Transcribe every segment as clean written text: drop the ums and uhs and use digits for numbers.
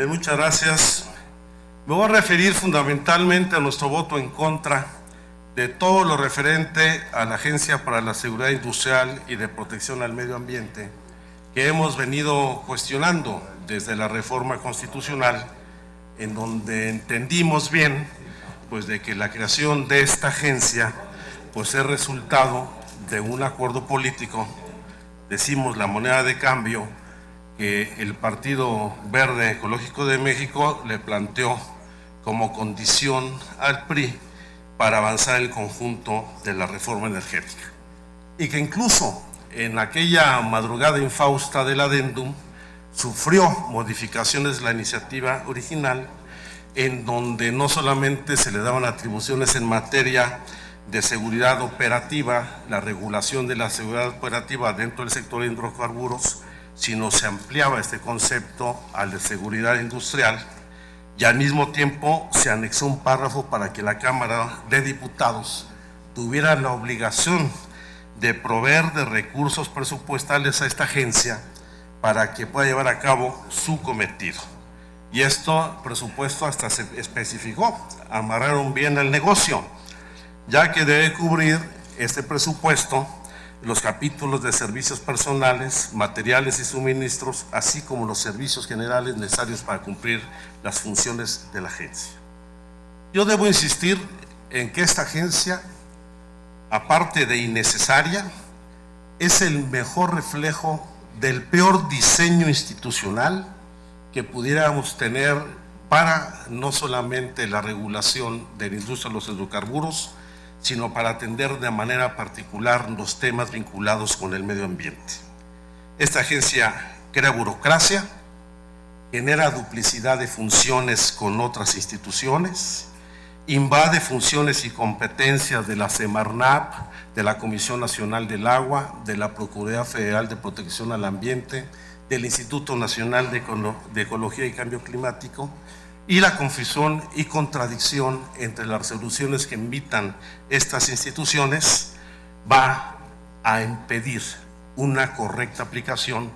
Muchas gracias. Me voy a referir fundamentalmente a nuestro voto en contra de todo lo referente a la Agencia para la Seguridad Industrial y de Protección al Medio Ambiente, que hemos venido cuestionando desde la reforma constitucional, en donde entendimos bien pues de que la creación de esta agencia pues es resultado de un acuerdo político, decimos la moneda de cambio, que el Partido Verde Ecológico de México le planteó como condición al PRI para avanzar el conjunto de la reforma energética. Y que incluso en aquella madrugada infausta del adendum sufrió modificaciones de la iniciativa original, en donde no solamente se le daban atribuciones en materia de seguridad operativa, la regulación de la seguridad operativa dentro del sector de hidrocarburos, sino se ampliaba este concepto al de seguridad industrial, y al mismo tiempo se anexó un párrafo para que la Cámara de Diputados tuviera la obligación de proveer de recursos presupuestales a esta agencia para que pueda llevar a cabo su cometido. Y esto presupuesto hasta se especificó, amarraron bien el negocio, ya que debe cubrir este presupuesto los capítulos de servicios personales, materiales y suministros, así como los servicios generales necesarios para cumplir las funciones de la agencia. Yo debo insistir en que esta agencia, aparte de innecesaria, es el mejor reflejo del peor diseño institucional que pudiéramos tener para no solamente la regulación de la industria de los hidrocarburos, sino para atender de manera particular los temas vinculados con el medio ambiente. Esta agencia crea burocracia, genera duplicidad de funciones con otras instituciones, invade funciones y competencias de la Semarnat, de la Comisión Nacional del Agua, de la Procuraduría Federal de Protección al Ambiente, del Instituto Nacional de Ecología y Cambio Climático, y la confusión y contradicción entre las resoluciones que emitan estas instituciones va a impedir una correcta aplicación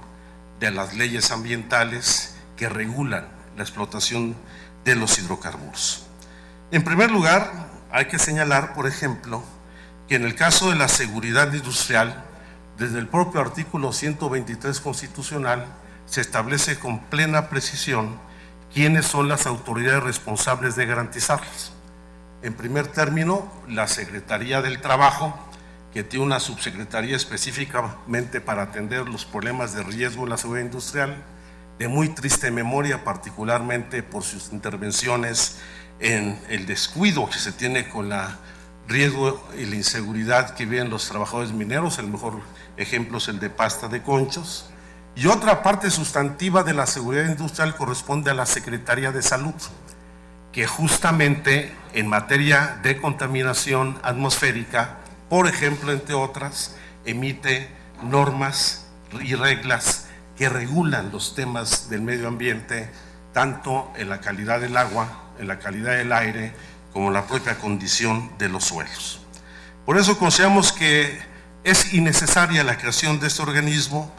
de las leyes ambientales que regulan la explotación de los hidrocarburos. En primer lugar, hay que señalar, por ejemplo, que en el caso de la seguridad industrial, desde el propio artículo 123 constitucional, se establece con plena precisión quiénes son las autoridades responsables de garantizarlas. En primer término, la Secretaría del Trabajo, que tiene una subsecretaría específicamente para atender los problemas de riesgo en la seguridad industrial, de muy triste memoria, particularmente por sus intervenciones en el descuido que se tiene con la riesgo y la inseguridad que viven los trabajadores mineros. El mejor ejemplo es el de Pasta de Conchos. Y otra parte sustantiva de la seguridad industrial corresponde a la Secretaría de Salud, que justamente en materia de contaminación atmosférica, por ejemplo, entre otras, emite normas y reglas que regulan los temas del medio ambiente, tanto en la calidad del agua, en la calidad del aire, como en la propia condición de los suelos. Por eso consideramos que es innecesaria la creación de este organismo,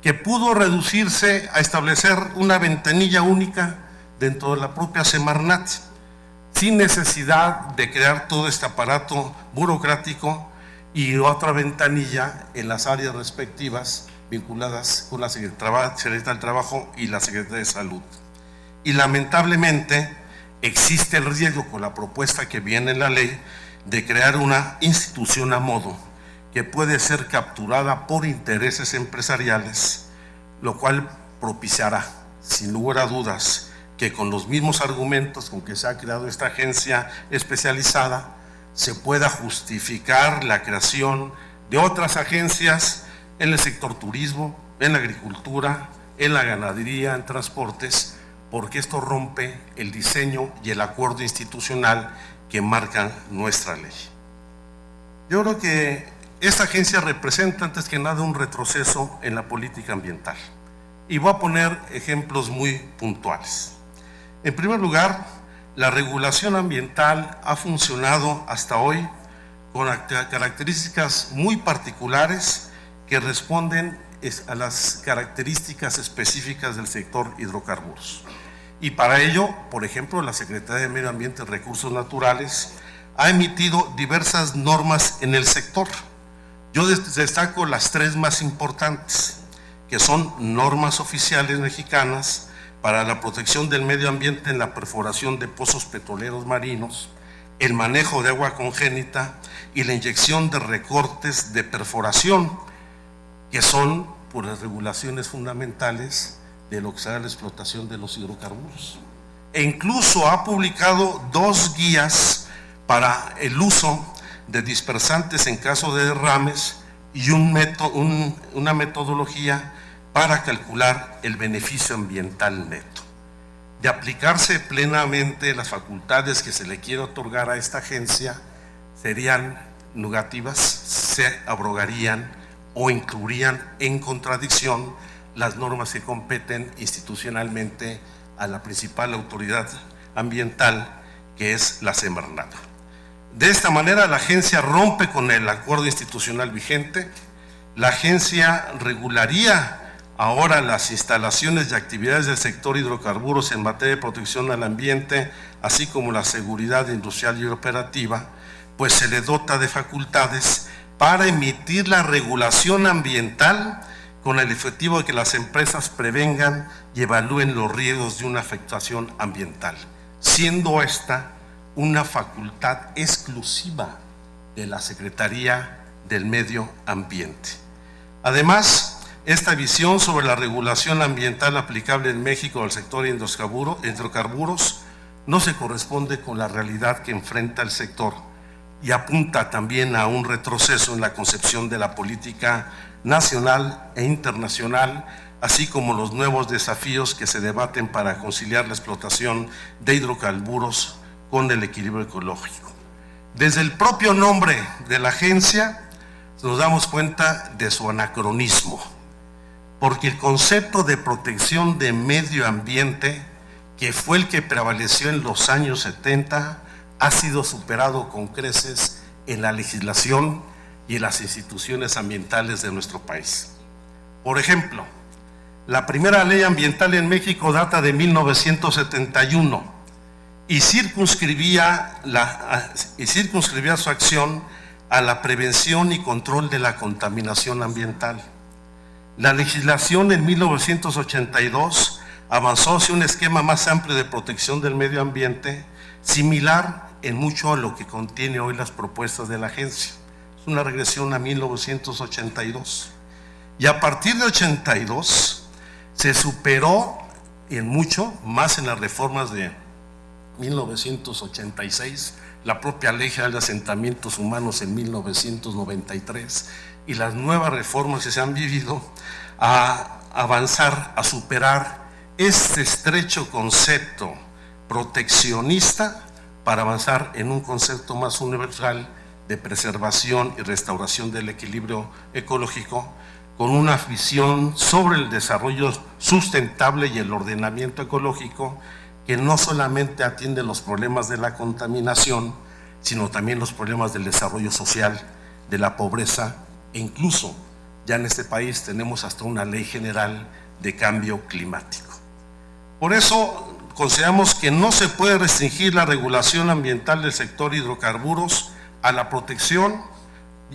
que pudo reducirse a establecer una ventanilla única dentro de la propia Semarnat, sin necesidad de crear todo este aparato burocrático y otra ventanilla en las áreas respectivas vinculadas con la Secretaría del Trabajo y la Secretaría de Salud. Y lamentablemente existe el riesgo con la propuesta que viene en la ley de crear una institución a modo que puede ser capturada por intereses empresariales, lo cual propiciará, sin lugar a dudas, que con los mismos argumentos con que se ha creado esta agencia especializada, se pueda justificar la creación de otras agencias en el sector turismo, en la agricultura, en la ganadería, en transportes, porque esto rompe el diseño y el acuerdo institucional que marcan nuestra ley. Yo creo que esta agencia representa antes que nada un retroceso en la política ambiental. Y voy a poner ejemplos muy puntuales. En primer lugar, la regulación ambiental ha funcionado hasta hoy con características muy particulares que responden a las características específicas del sector hidrocarburos. Y para ello, por ejemplo, la Secretaría de Medio Ambiente y Recursos Naturales ha emitido diversas normas en el sector. Yo destaco las tres más importantes, que son normas oficiales mexicanas para la protección del medio ambiente en la perforación de pozos petroleros marinos, el manejo de agua congénita y la inyección de recortes de perforación, que son por las regulaciones fundamentales de lo que será la explotación de los hidrocarburos. E incluso ha publicado 2 guías para el uso de dispersantes en caso de derrames y una metodología para calcular el beneficio ambiental neto. De aplicarse plenamente las facultades que se le quiere otorgar a esta agencia, serían nugativas, se abrogarían o incluirían en contradicción las normas que competen institucionalmente a la principal autoridad ambiental, que es la Semarnat. De esta manera, la agencia rompe con el acuerdo institucional vigente. La agencia regularía ahora las instalaciones y actividades del sector hidrocarburos en materia de protección al ambiente, así como la seguridad industrial y operativa, pues se le dota de facultades para emitir la regulación ambiental con el objetivo de que las empresas prevengan y evalúen los riesgos de una afectación ambiental, siendo esta una facultad exclusiva de la Secretaría del Medio Ambiente. Además, esta visión sobre la regulación ambiental aplicable en México al sector hidrocarburos no se corresponde con la realidad que enfrenta el sector y apunta también a un retroceso en la concepción de la política nacional e internacional, así como los nuevos desafíos que se debaten para conciliar la explotación de hidrocarburos con el equilibrio ecológico. Desde el propio nombre de la agencia nos damos cuenta de su anacronismo, porque el concepto de protección de medio ambiente, que fue el que prevaleció en los años 70, ha sido superado con creces en la legislación y en las instituciones ambientales de nuestro país. Por ejemplo, la primera ley ambiental en México data de 1971 y circunscribía su acción a la prevención y control de la contaminación ambiental. La legislación en 1982 avanzó hacia un esquema más amplio de protección del medio ambiente, similar en mucho a lo que contiene hoy las propuestas de la agencia. Es una regresión a 1982. Y a partir de 82 se superó en mucho, más en las reformas de 1986, la propia Ley General de Asentamientos Humanos en 1993 y las nuevas reformas que se han vivido, a avanzar, a superar este estrecho concepto proteccionista para avanzar en un concepto más universal de preservación y restauración del equilibrio ecológico, con una visión sobre el desarrollo sustentable y el ordenamiento ecológico, que no solamente atiende los problemas de la contaminación, sino también los problemas del desarrollo social, de la pobreza, e incluso ya en este país tenemos hasta una ley general de cambio climático. Por eso consideramos que no se puede restringir la regulación ambiental del sector hidrocarburos a la protección,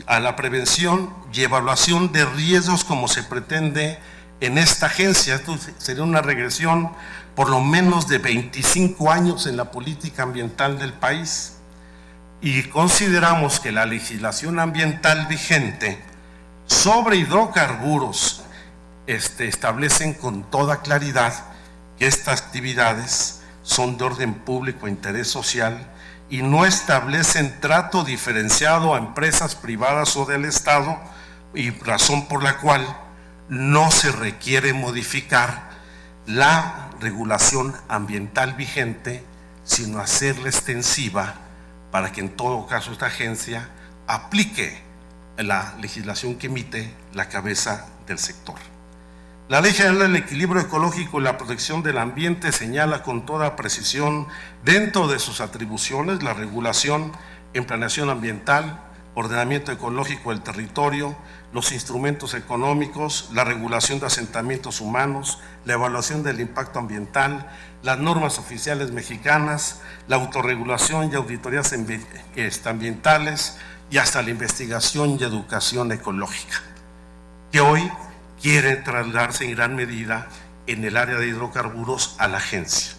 a la prevención y evaluación de riesgos como se pretende en esta agencia. Esto sería una regresión por lo menos de 25 años en la política ambiental del país, y consideramos que la legislación ambiental vigente sobre hidrocarburos establecen con toda claridad que estas actividades son de orden público e interés social y no establecen trato diferenciado a empresas privadas o del Estado, y razón por la cual no se requiere modificar la regulación ambiental vigente, sino hacerla extensiva para que en todo caso esta agencia aplique la legislación que emite la cabeza del sector. La Ley General del Equilibrio Ecológico y la Protección del Ambiente señala con toda precisión dentro de sus atribuciones la regulación en planeación ambiental, ordenamiento ecológico del territorio, los instrumentos económicos, la regulación de asentamientos humanos, la evaluación del impacto ambiental, las normas oficiales mexicanas, la autorregulación y auditorías ambientales y hasta la investigación y educación ecológica, que hoy quiere trasladarse en gran medida en el área de hidrocarburos a la agencia.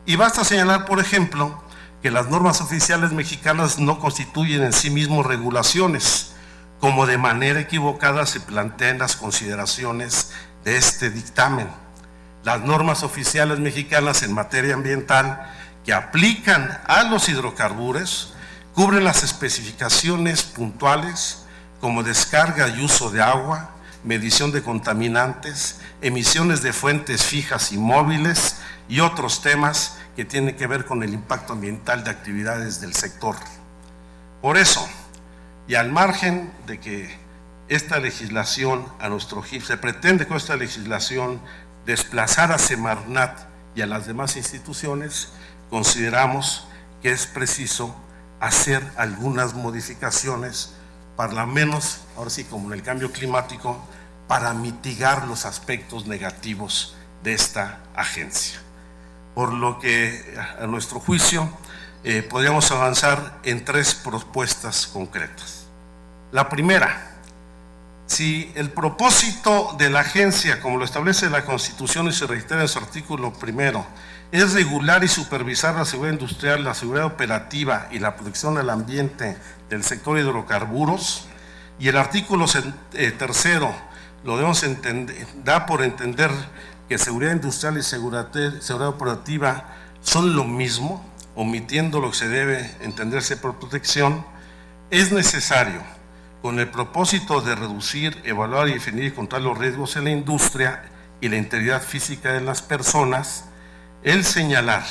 Y basta señalar, por ejemplo, que las normas oficiales mexicanas no constituyen en sí mismos regulaciones, como de manera equivocada se plantea en las consideraciones de este dictamen. Las normas oficiales mexicanas en materia ambiental que aplican a los hidrocarburos cubren las especificaciones puntuales como descarga y uso de agua, medición de contaminantes, emisiones de fuentes fijas y móviles y otros temas que tienen que ver con el impacto ambiental de actividades del sector. Por eso, y al margen de que esta legislación, a nuestro juicio, se pretende con esta legislación desplazar a Semarnat y a las demás instituciones, consideramos que es preciso hacer algunas modificaciones, para lo menos, ahora sí como en el cambio climático, para mitigar los aspectos negativos de esta agencia. Por lo que, a nuestro juicio, podríamos avanzar en 3 propuestas concretas. La primera, si el propósito de la agencia, como lo establece la Constitución y se reitera en su artículo 1, es regular y supervisar la seguridad industrial, la seguridad operativa y la protección al ambiente del sector hidrocarburos, y el artículo 3 lo debemos entender, da por entender que seguridad industrial y seguridad operativa son lo mismo, omitiendo lo que se debe entenderse por protección, es necesario, con el propósito de reducir, evaluar y definir y controlar los riesgos en la industria y la integridad física de las personas, el señalar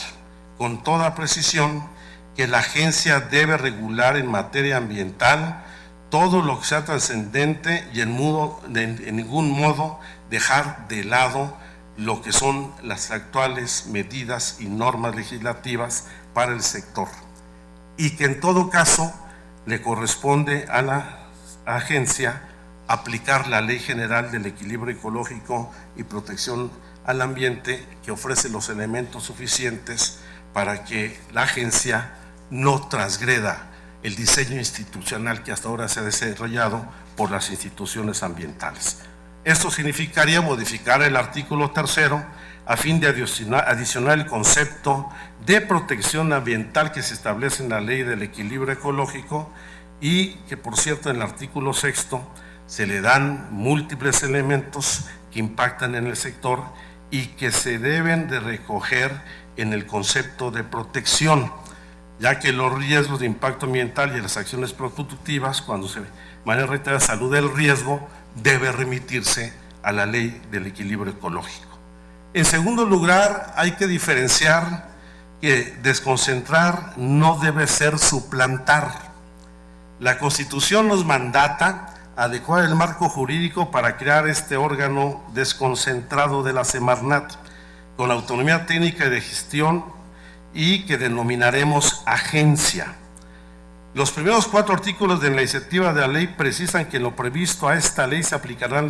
con toda precisión que la agencia debe regular en materia ambiental todo lo que sea trascendente y en ningún modo dejar de lado lo que son las actuales medidas y normas legislativas para el sector, y que en todo caso le corresponde a la agencia aplicar la Ley General del Equilibrio Ecológico y Protección al Ambiente, que ofrece los elementos suficientes para que la agencia no transgreda el diseño institucional que hasta ahora se ha desarrollado por las instituciones ambientales. Esto significaría modificar el artículo 3 a fin de adicionar el concepto de protección ambiental que se establece en la Ley del Equilibrio Ecológico, y que, por cierto, en el artículo 6 se le dan múltiples elementos que impactan en el sector y que se deben de recoger en el concepto de protección, ya que los riesgos de impacto ambiental y las acciones productivas, cuando se maneja reiterada salud del riesgo, debe remitirse a la Ley del Equilibrio Ecológico. En segundo lugar, hay que diferenciar que desconcentrar no debe ser suplantar. La Constitución nos mandata adecuar el marco jurídico para crear este órgano desconcentrado de la Semarnat, con autonomía técnica y de gestión, y que denominaremos agencia. Los primeros 4 artículos de la iniciativa de la ley precisan que lo previsto a esta ley se aplicarán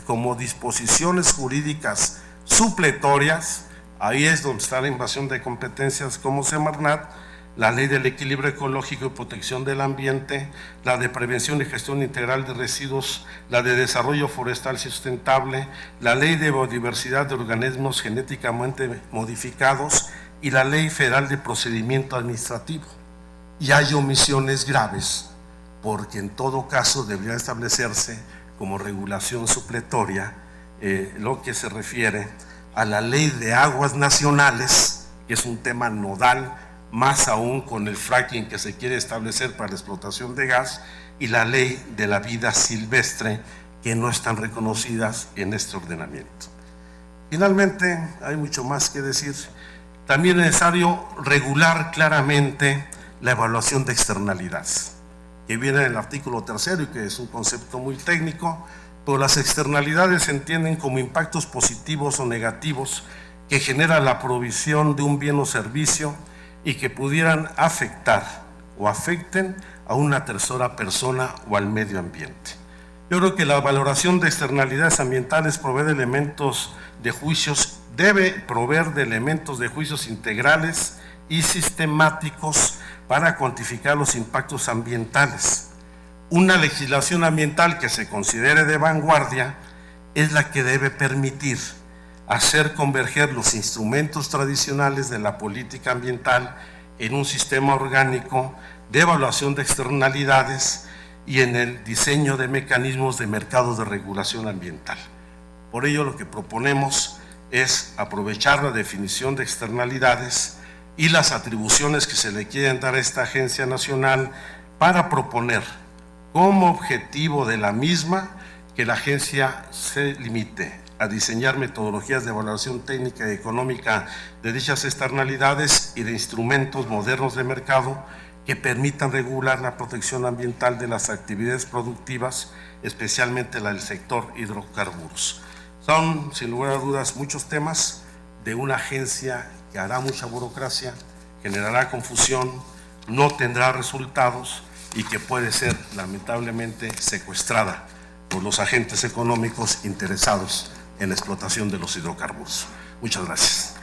como disposiciones jurídicas supletorias. Ahí es donde está la invasión de competencias como Semarnat, la Ley del Equilibrio Ecológico y Protección del Ambiente, la de Prevención y Gestión Integral de Residuos, la de Desarrollo Forestal Sustentable, la Ley de Biodiversidad de Organismos Genéticamente Modificados y la Ley Federal de Procedimiento Administrativo. Y hay omisiones graves, porque en todo caso debería establecerse como regulación supletoria lo que se refiere a la Ley de Aguas Nacionales, que es un tema nodal, más aún con el fracking que se quiere establecer para la explotación de gas, y la Ley de la Vida Silvestre, que no están reconocidas en este ordenamiento. Finalmente, hay mucho más que decir. También es necesario regular claramente la evaluación de externalidades, que viene en el artículo 3 y que es un concepto muy técnico, pero las externalidades se entienden como impactos positivos o negativos que genera la provisión de un bien o servicio y que pudieran afectar o afecten a una tercera persona o al medio ambiente. Yo creo que la valoración de externalidades ambientales debe proveer de elementos de juicios integrales y sistemáticos para cuantificar los impactos ambientales. Una legislación ambiental que se considere de vanguardia es la que debe permitir hacer converger los instrumentos tradicionales de la política ambiental en un sistema orgánico de evaluación de externalidades y en el diseño de mecanismos de mercados de regulación ambiental. Por ello, lo que proponemos es aprovechar la definición de externalidades y las atribuciones que se le quieren dar a esta agencia nacional para proponer como objetivo de la misma que la agencia se limite a diseñar metodologías de evaluación técnica y económica de dichas externalidades y de instrumentos modernos de mercado que permitan regular la protección ambiental de las actividades productivas, especialmente la del sector hidrocarburos. Son, sin lugar a dudas, muchos temas de una agencia que hará mucha burocracia, generará confusión, no tendrá resultados y que puede ser, lamentablemente, secuestrada por los agentes económicos interesados en la explotación de los hidrocarburos. Muchas gracias.